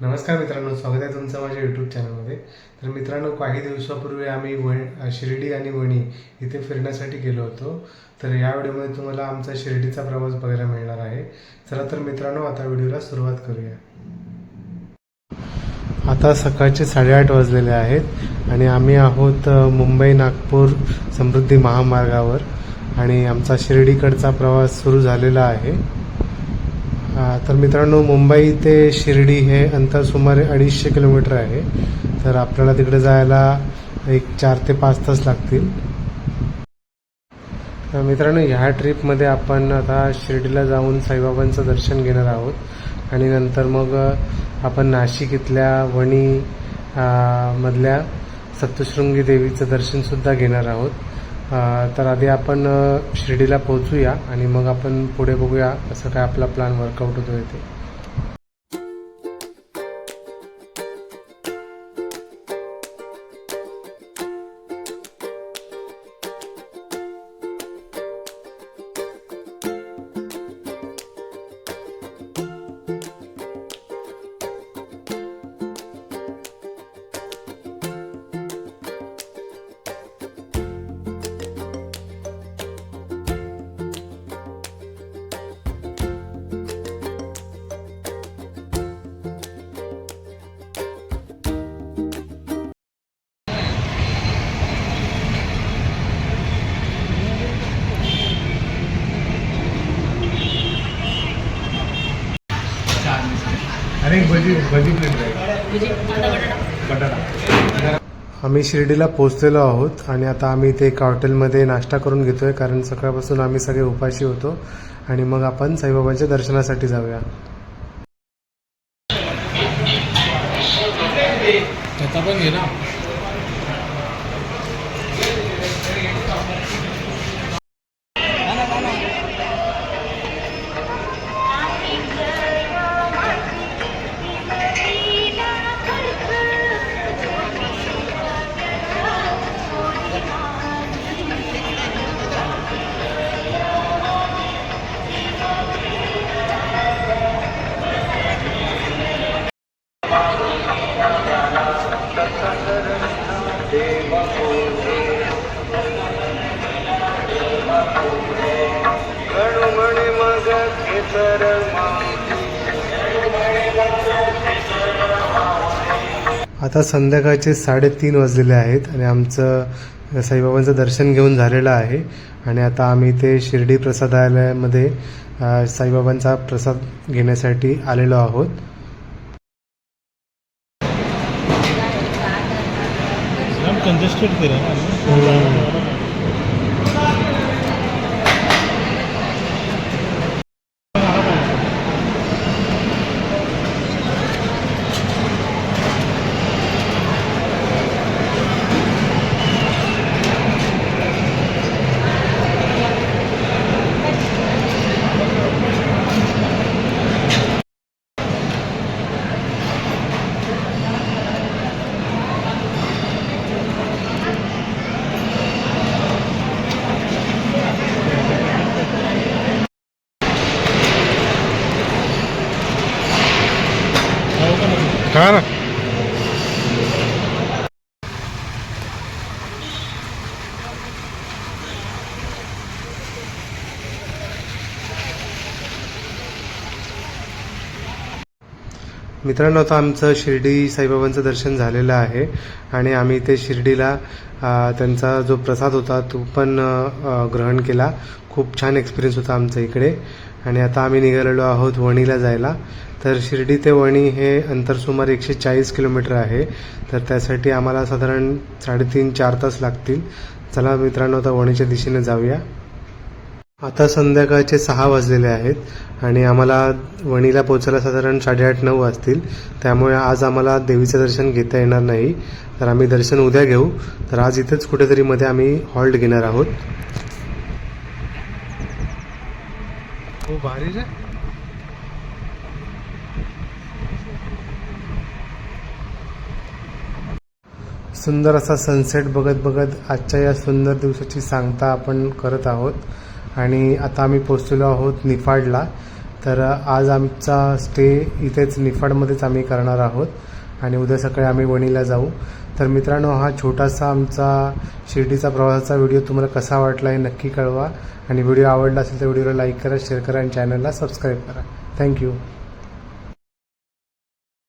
नमस्कार मित्रांनो, स्वागत आहे तुमचं माझ्या यूट्यूब चॅनलमध्ये. तर मित्रांनो, काही दिवसापूर्वी आम्ही शिर्डी आणि वणी इथे फिरण्यासाठी गेलो होतो. तर या व्हिडिओमध्ये तुम्हाला आमचा शिर्डीचा प्रवास बघायला मिळणार आहे. चला तर मित्रांनो, आता व्हिडिओला सुरुवात करूया. आता सकाळचे 8:30 वाजलेले आहेत आणि आम्ही आहोत मुंबई नागपूर समृद्धी महामार्गावर आणि आमचा शिर्डीकडचा प्रवास सुरू झालेला आहे. तर मित्रांनो, मुंबई ते शिर्डी हे अंतर सुमारे 250 किलोमीटर आहे. तर आपल्याला तिकडे जायला एक 4 ते 5 तास लागतील. तर मित्रांनो, ह्या ट्रिपमध्ये आपण आता शिर्डीला जाऊन साईबाबांचं दर्शन घेणार आहोत आणि नंतर मग आपण नाशिक इथल्या वणी मधल्या सप्तशृंगी देवीचं दर्शनसुद्धा घेणार आहोत. तर आधी आपण शिर्डीला पोहोचूया आणि मग आपण पुढे बघूया कसं काय आपला प्लॅन वर्कआउट होतोय ते. अरे भजी प्लेट बटाटा. आम्ही शिर्डीला पोहोचलेलो आहोत आणि आता आम्ही इथे एका हॉटेलमध्ये नाश्ता करून घेतोय, कारण सकाळपासून आम्ही सगळे उपाशी होतो आणि मग आपण साईबाबांच्या दर्शनासाठी जाऊया. त्याचा पण घे ना. आता संध्याकाळचे 3:30 वाजलेले आहेत आणि आमचं साईबाबांचं दर्शन घेऊन झालेलं आहे आणि आता आम्ही ते शिर्डी प्रसादालयामध्ये साईबाबांचा प्रसाद घेण्यासाठी आलेलो आहोत. कंजेस्टेड केलं. का ना मित्रांनो, आता आमचं शिर्डी साईबाबांचं दर्शन झालेलं आहे आणि आम्ही ते शिर्डीला त्यांचा जो प्रसाद होता तो पण ग्रहण केला. खूप छान एक्सपिरियन्स होता आमचा इकडे आणि आता आम्ही निघालेलो आहोत वणीला जायला. तर शिर्डी ते वणी हे अंतर सुमारे 140 किलोमीटर आहे. तर त्यासाठी आम्हाला साधारण 3.5-4 तास लागतील. चला मित्रांनो, आता वणीच्या दिशेने जाऊया. आता संध्याकाळचे 6 वाजलेले आहेत आणि आम्हाला वणीला पोहोचायला साधारण 8:30-9 वाजतील. त्यामुळे आज आम्हाला देवीचं दर्शन घेता येणार नाही. तर आम्ही दर्शन उद्या घेऊ. तर आज इथेच कुठेतरी मध्ये आम्ही हॉल्ट घेणार आहोत. हो, भारी रे. सुंदर असा सनसेट बघत बघत आजच्या या सुंदर दिवसाची सांगता आपण करत आहोत आणि आता आम्ही पोहोचलेलो आहोत निफाडला. तर आज आमचा स्टे इथेच निफाडमध्येच आम्ही करणार आहोत आणि उद्या सकाळी आम्ही वणीला जाऊ. तर मित्रांनो, हा छोटासा आमचा शिर्डीचा प्रवासाचा व्हिडिओ तुम्हाला कसा वाटला हे नक्की कळवा आणि व्हिडिओ आवडला असेल तर व्हिडिओला लाईक करा, शेअर करा आणि चॅनलला सबस्क्राईब करा. थँक्यू.